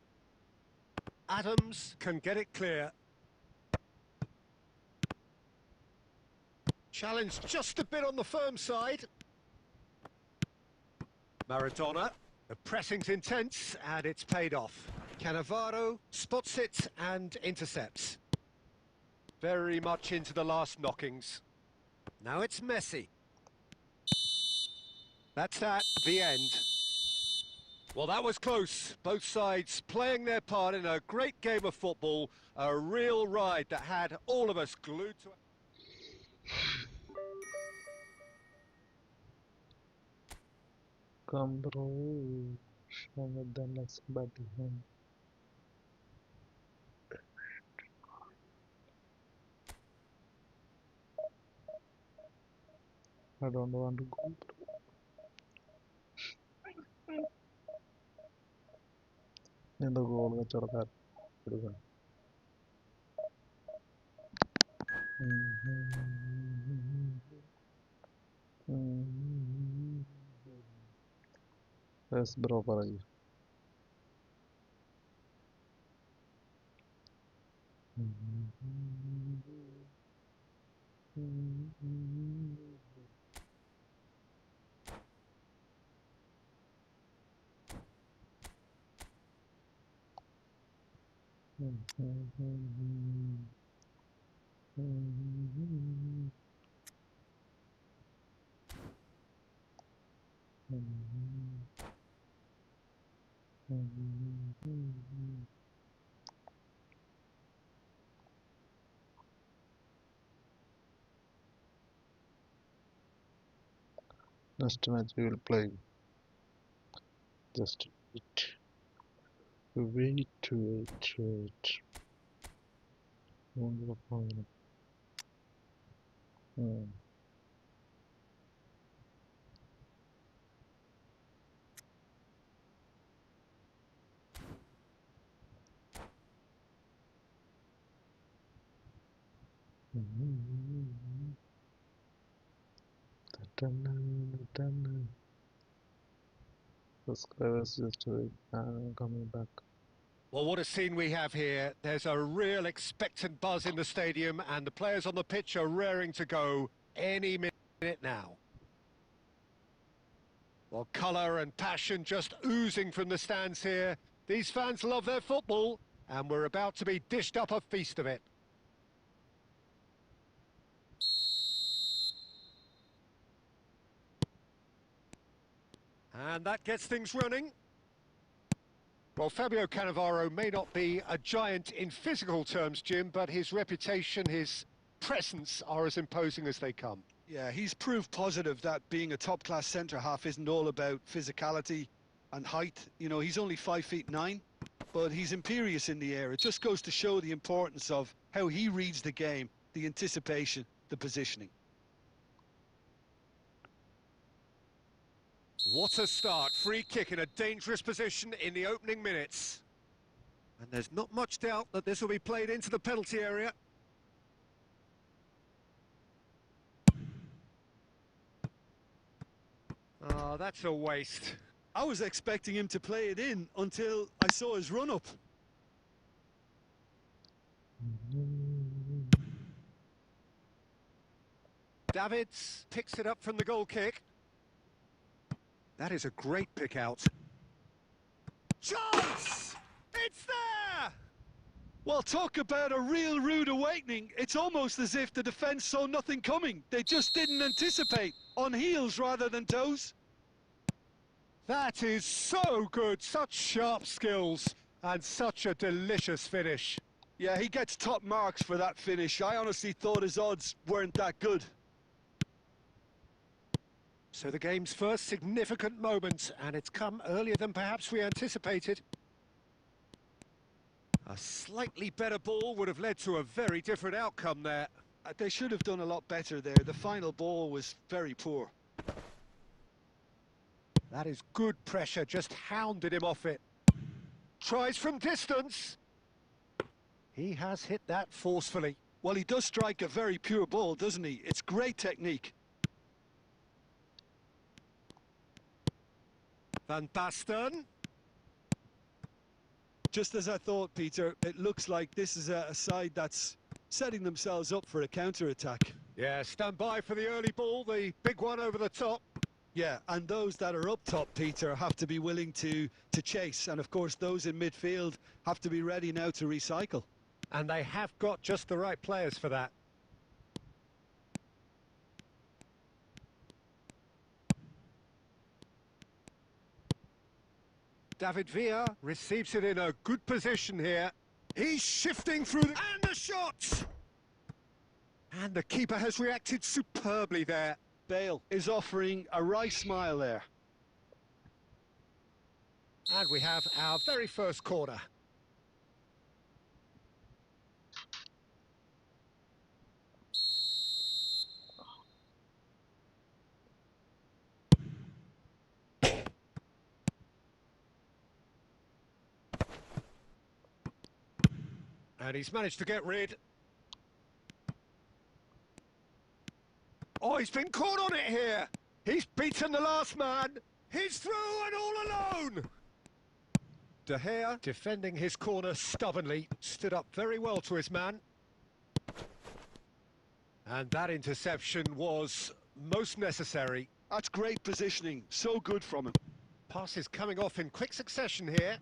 Adams can get it clear. Challenge just a bit on the firm side. Maradona, the pressing's intense and it's paid off. Cannavaro spots it and intercepts. Very much into the last knockings. Now it's Messi. That's that, the end. Well, that was close. Both sides playing their part in a great game of football. A real ride that had all of us glued to it. Come, bro. Show me the next body. I don't want to go. In the goal, yes, bro, paragi. Next match we will play. Just wait. Subscribers just wait. Coming back. Well, what a scene we have here. There's a real expectant buzz in the stadium, and the players on the pitch are raring to go any minute now. Well, colour and passion just oozing from the stands here. These fans love their football, and we're about to be dished up a feast of it. And that gets things running. Well, Fabio Cannavaro may not be a giant in physical terms, Jim, but his reputation, his presence are as imposing as they come. Yeah, he's proof positive that being a top-class centre-half isn't all about physicality and height. You know, he's only 5'9", but he's imperious in the air. It just goes to show the importance of how he reads the game, the anticipation, the positioning. What a start. Free kick in a dangerous position in the opening minutes. And there's not much doubt that this will be played into the penalty area. Oh, that's a waste. I was expecting him to play it in until I saw his run-up. Davids picks it up from the goal kick. That is a great pick out. Chance! It's there! Well, talk about a real rude awakening. It's almost as if the defence saw nothing coming. They just didn't anticipate. On heels rather than toes. That is so good. Such sharp skills and such a delicious finish. Yeah, he gets top marks for that finish. I honestly thought his odds weren't that good. So the game's first significant moment, and it's come earlier than perhaps we anticipated. A slightly better ball would have led to a very different outcome there. They should have done a lot better there. The final ball was very poor. That is good pressure, just hounded him off it. Tries from distance. He has hit that forcefully. Well, he does strike a very pure ball, doesn't he? It's great technique. Van Basten. Just as I thought, Peter, it looks like this is a side that's setting themselves up for a counter-attack. Yeah, stand by for the early ball, the big one over the top. Yeah, and those that are up top, Peter, have to be willing to chase. And, of course, those in midfield have to be ready now to recycle. And they have got just the right players for that. David Villa receives it in a good position here. He's shifting through the... And the shot! And the keeper has reacted superbly there. Bale is offering a wry smile there. And we have our very first corner. And he's managed to get rid. Oh, he's been caught on it here. He's beaten the last man. He's through and all alone. De Gea, defending his corner stubbornly, stood up very well to his man. And that interception was most necessary. That's great positioning. So good from him. Passes coming off in quick succession here.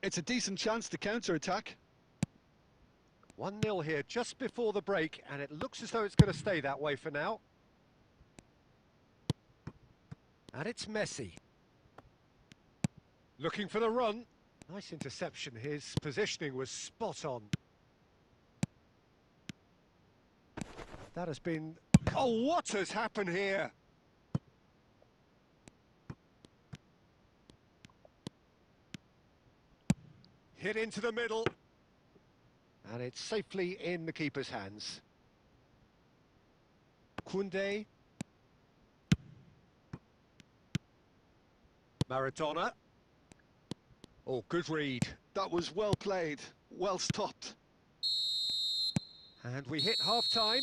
It's a decent chance to counter-attack. 1-0 here just before the break, and it looks as though it's going to stay that way for now. And it's Messi. Looking for the run. Nice interception. His positioning was spot on. That has been... Oh, what has happened here? Hit into the middle. And it's safely in the keeper's hands. Koundé. Maradona. Oh, good read. That was well played, well stopped. And we hit half-time.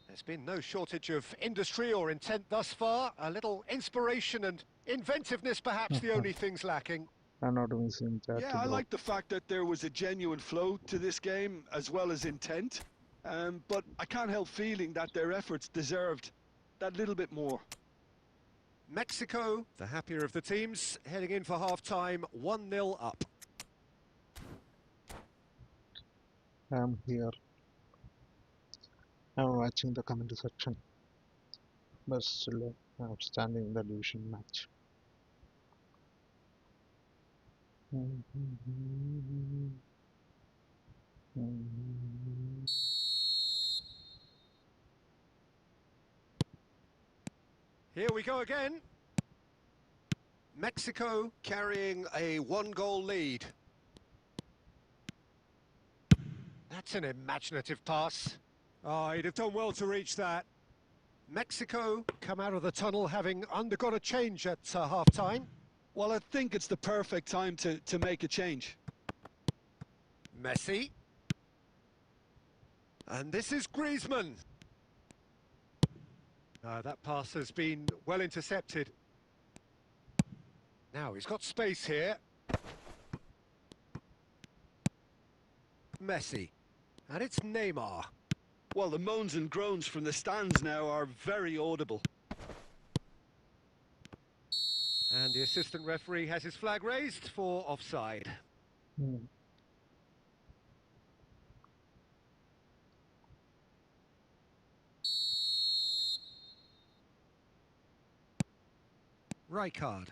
There's been no shortage of industry or intent thus far. A little inspiration and inventiveness perhaps the only things lacking. I'm not missing chat, Yeah, I bro. like the fact that there was a genuine flow to this game as well as intent. But I can't help feeling that their efforts deserved that little bit more. Mexico, the happier of the teams, heading in for half-time, 1-0 up. I'm here. I'm watching the comment section. But still, outstanding in the division match. Here we go again. Mexico carrying a 1-goal lead. That's an imaginative pass. Oh, he'd have done well to reach that. Mexico come out of the tunnel having undergone a change at half-time. Well, I think it's the perfect time to make a change. Messi. And this is Griezmann. That pass has been well intercepted. Now he's got space here. Messi. And it's Neymar. Well, the moans and groans from the stands now are very audible. And the assistant referee has his flag raised for offside. Rijkaard.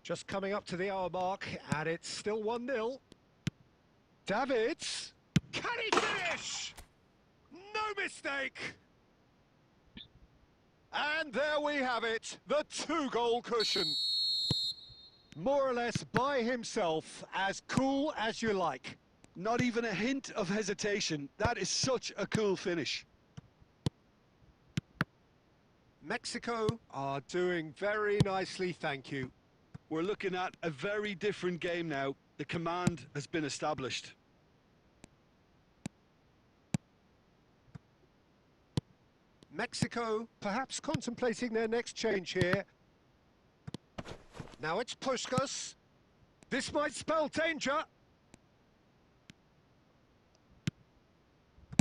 Just coming up to the hour mark, and it's still 1-0. Davids. Can he finish? No mistake. And there we have it, the 2-goal cushion. More or less by himself, as cool as you like. Not even a hint of hesitation. That is such a cool finish. Mexico are doing very nicely, thank you. We're looking at a very different game now. The command has been established. Mexico perhaps contemplating their next change here. Now it's Puskás. This might spell danger.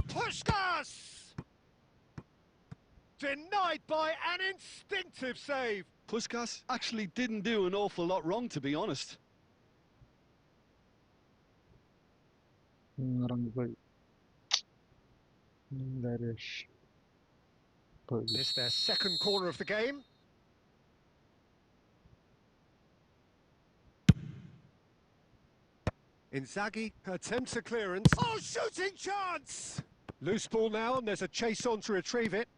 Puskás! Denied by an instinctive save. Puskás actually didn't do an awful lot wrong, to be honest. It's their second corner of the game. Inzaghi attempts a clearance. Oh, shooting chance! Loose ball now, and there's a chase on to retrieve it.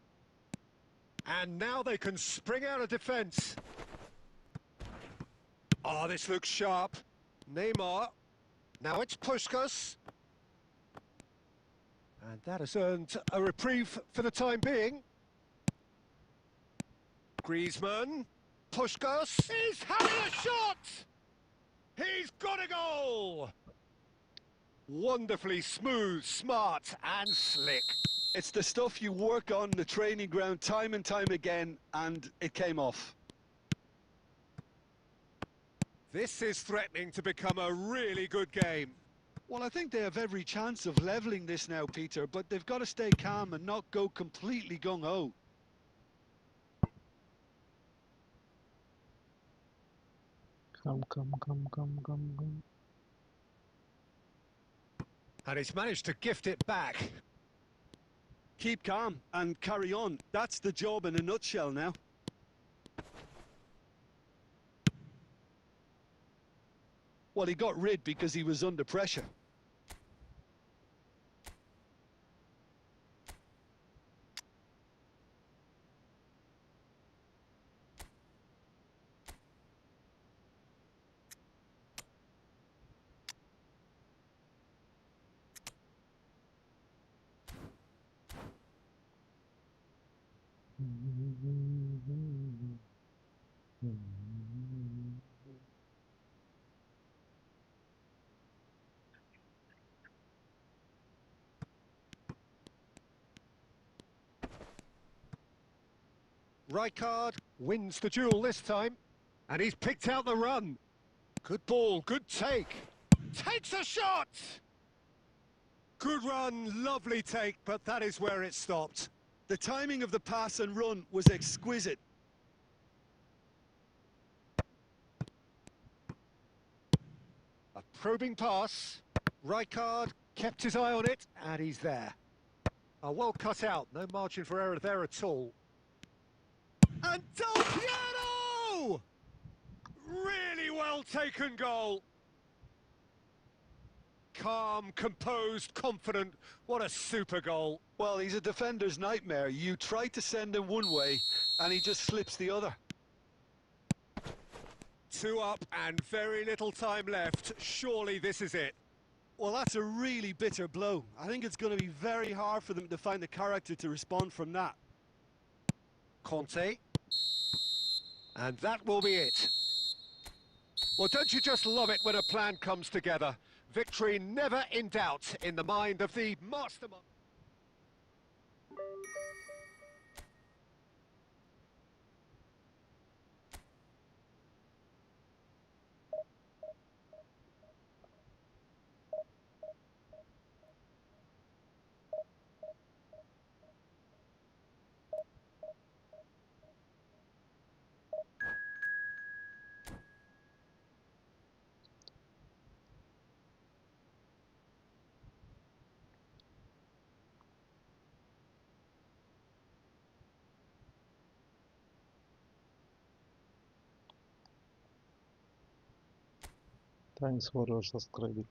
And now they can spring out of defence. Oh, this looks sharp. Neymar. Now it's Puskás. And that has earned a reprieve for the time being. Griezmann. Puskás is having a shot! He's got a goal! Wonderfully smooth, smart and slick. It's the stuff you work on the training ground time and time again, and it came off. This is threatening to become a really good game. Well, I think they have every chance of levelling this now, Peter, but they've got to stay calm and not go completely gung-ho. Come. And he's managed to gift it back. Keep calm and carry on. That's the job in a nutshell now. Well, he got rid because he was under pressure. Rijkaard wins the duel this time, and he's picked out the run. Good ball, good take. Takes a shot! Good run, lovely take, but that is where it stopped. The timing of the pass and run was exquisite. A probing pass. Rijkaard kept his eye on it, and he's there. Well cut out, no margin for error there at all. And Del Piero! Really well taken goal. Calm, composed, confident. What a super goal. Well, he's a defender's nightmare. You try to send him one way, and he just slips the other. 2 up and very little time left. Surely this is it. Well, that's a really bitter blow. I think it's going to be very hard for them to find the character to respond from that. Conte. And that will be it. Well, don't you just love it when a plan comes together? Victory never in doubt in the mind of the mastermind. Thanks for your subscribing.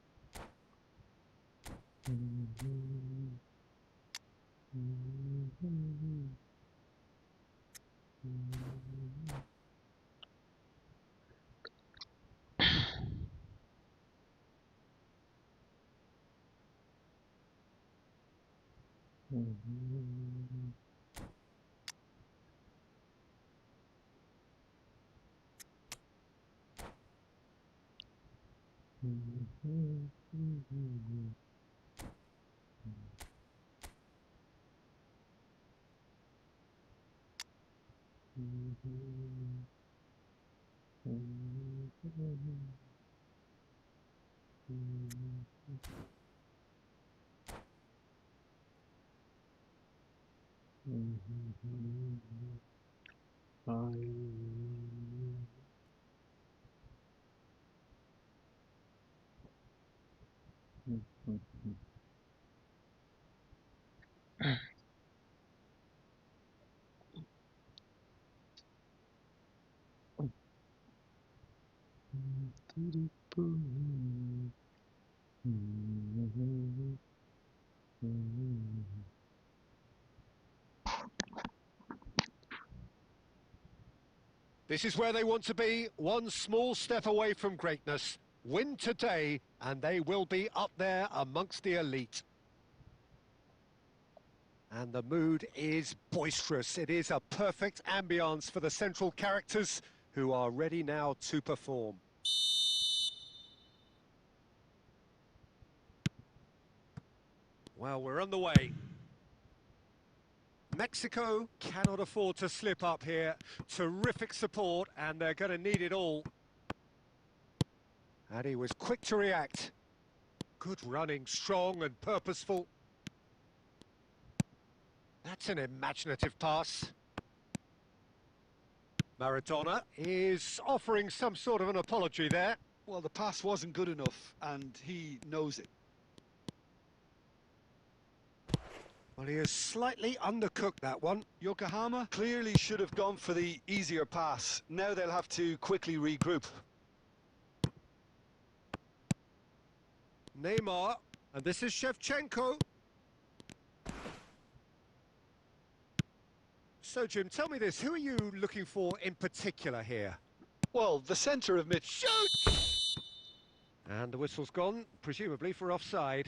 This is where they want to be, one small step away from greatness. Win today, and they will be up there amongst the elite. And the mood is boisterous. It is a perfect ambience for the central characters who are ready now to perform. Well, we're on the way. Mexico cannot afford to slip up here. Terrific support, and they're going to need it all. And he was quick to react. Good running, strong and purposeful. That's an imaginative pass. Maradona is offering some sort of an apology there. Well, the pass wasn't good enough, and he knows it. Well, he has slightly undercooked that one. Yokohama clearly should have gone for the easier pass. Now they'll have to quickly regroup. Neymar, and this is Shevchenko. So, Jim, tell me this, who are you looking for in particular here? Well, the centre of mid... Shoot! And the whistle's gone, presumably for offside.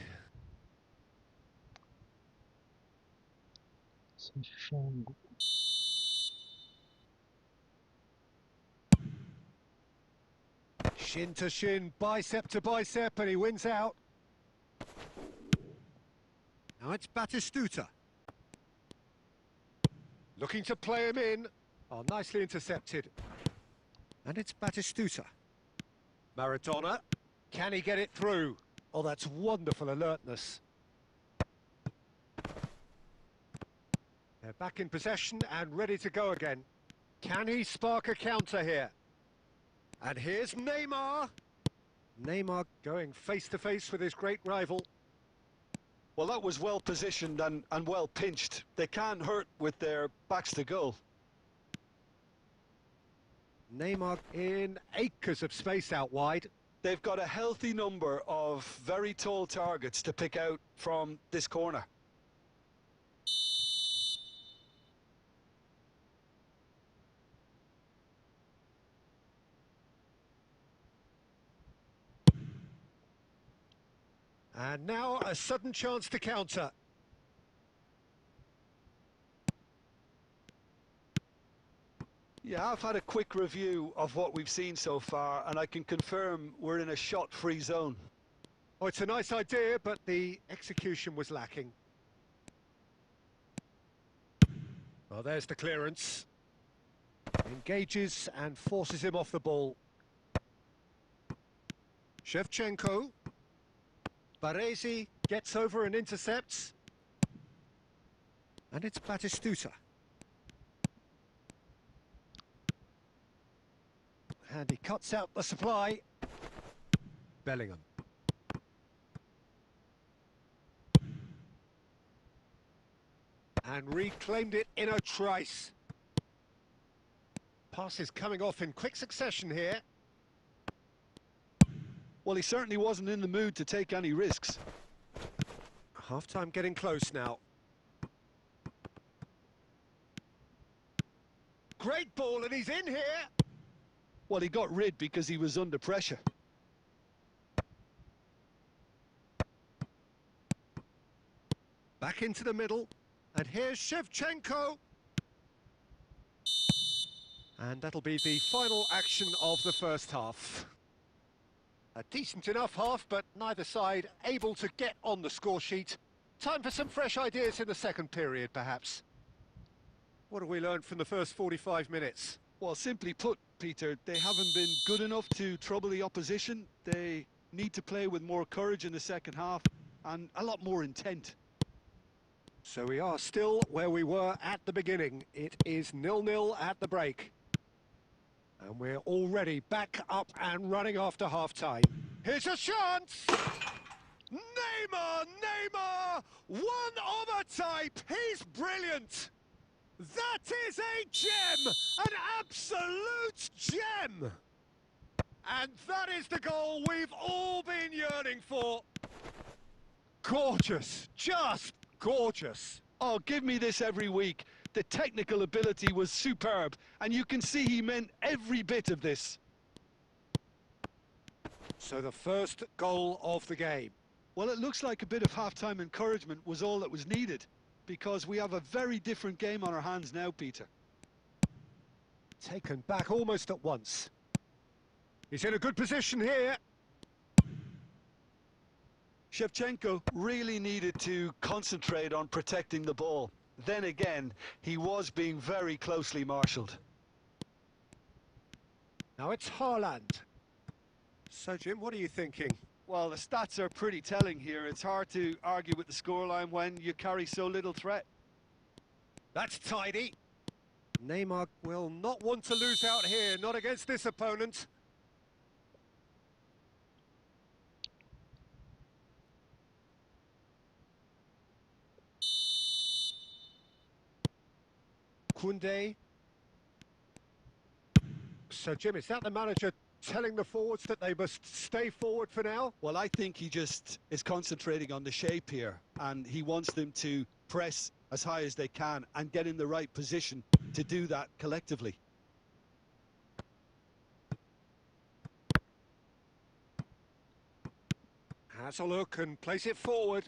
Shin to shin, bicep to bicep, and he wins out. Now it's Batistuta. Looking to play him in. Oh, nicely intercepted. And it's Batistuta. Maradona. Can he get it through? Oh, that's wonderful alertness. They're back in possession and ready to go again. Can he spark a counter here? And here's Neymar. Neymar going face-to-face with his great rival. Well, that was well positioned and well pinched. They can't hurt with their backs to goal. Neymar in acres of space out wide. They've got a healthy number of very tall targets to pick out from this corner. And now a sudden chance to counter. Yeah, I've had a quick review of what we've seen so far, and I can confirm we're in a shot-free zone. Oh, it's a nice idea, but the execution was lacking. Well, there's the clearance. Engages and forces him off the ball. Shevchenko. Baresi gets over and intercepts. And it's Batistuta. And he cuts out the supply. Bellingham. And reclaimed it in a trice. Passes coming off in quick succession here. Well, he certainly wasn't in the mood to take any risks. Half-time getting close now. Great ball, and he's in here. Well, he got rid because he was under pressure. Back into the middle. And here's Shevchenko. And that'll be the final action of the first half. A decent enough half, but neither side able to get on the score sheet. Time for some fresh ideas in the second period, perhaps. What have we learned from the first 45 minutes? Well, simply put, Peter, they haven't been good enough to trouble the opposition. They need to play with more courage in the second half and a lot more intent. So we are still where we were at the beginning. It is 0-0 at the break. And we're already back up and running after half-time. Here's a chance! Neymar! Neymar! One of a type! He's brilliant! That is a gem! An absolute gem! And that is the goal we've all been yearning for. Gorgeous! Just gorgeous! Oh, give me this every week. The technical ability was superb, and you can see he meant every bit of this. So the first goal of the game. Well, it looks like a bit of half-time encouragement was all that was needed, because we have a very different game on our hands now, Peter. Taken back almost at once. He's in a good position here. Shevchenko really needed to concentrate on protecting the ball. Then again, he was being very closely marshalled. Now it's Haaland. So, Jim, what are you thinking? Well, the stats are pretty telling here. It's hard to argue with the scoreline when you carry so little threat. That's tidy. Neymar will not want to lose out here, not against this opponent. Koundé. So, Jim, is that the manager telling the forwards that they must stay forward for now? Well, I think he just is concentrating on the shape here, and he wants them to press as high as they can and get in the right position to do that collectively. Has a look and place it forward.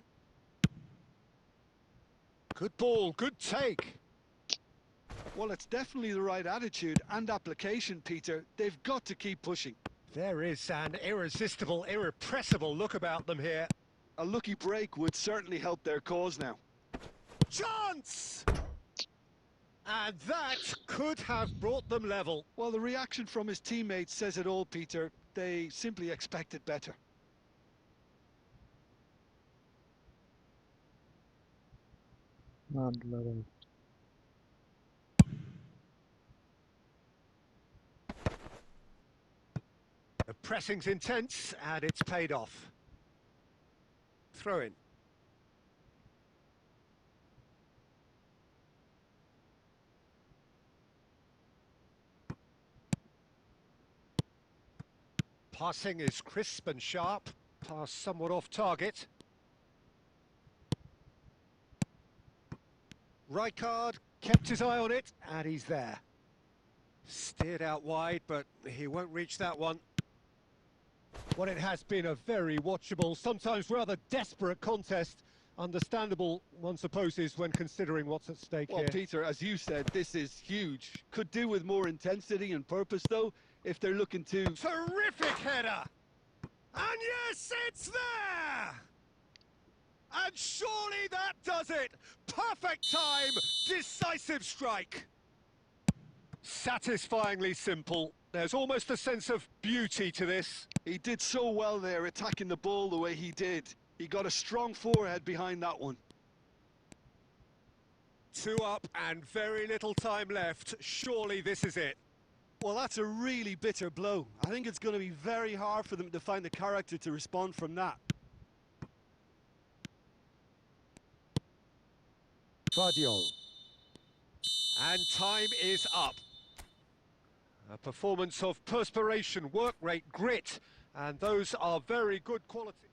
Good ball, good take. Well, it's definitely the right attitude and application, Peter. They've got to keep pushing. There is an irresistible, irrepressible look about them here. A lucky break would certainly help their cause now. Chance! And that could have brought them level. Well, the reaction from his teammates says it all, Peter. They simply expected better. The pressing's intense, and it's paid off. Throw in. Passing is crisp and sharp. Pass somewhat off target. Rijkaard kept his eye on it, and he's there. Steered out wide, but he won't reach that one. Well, it has been a very watchable, sometimes rather desperate contest. Understandable, one supposes, when considering what's at stake Well, here. Peter, as you said, this is huge. Could do with more intensity and purpose, though, if they're looking to... Terrific header! And yes, it's there! And surely that does it! Perfect time, decisive strike! Satisfyingly simple. There's almost a sense of beauty to this. He did so well there, attacking the ball the way he did. He got a strong forehead behind that one. 2 up and very little time left. Surely this is it. Well, that's a really bitter blow. I think it's going to be very hard for them to find the character to respond from that. Guardiola. And time is up. A performance of perspiration, work rate, grit, and those are very good qualities.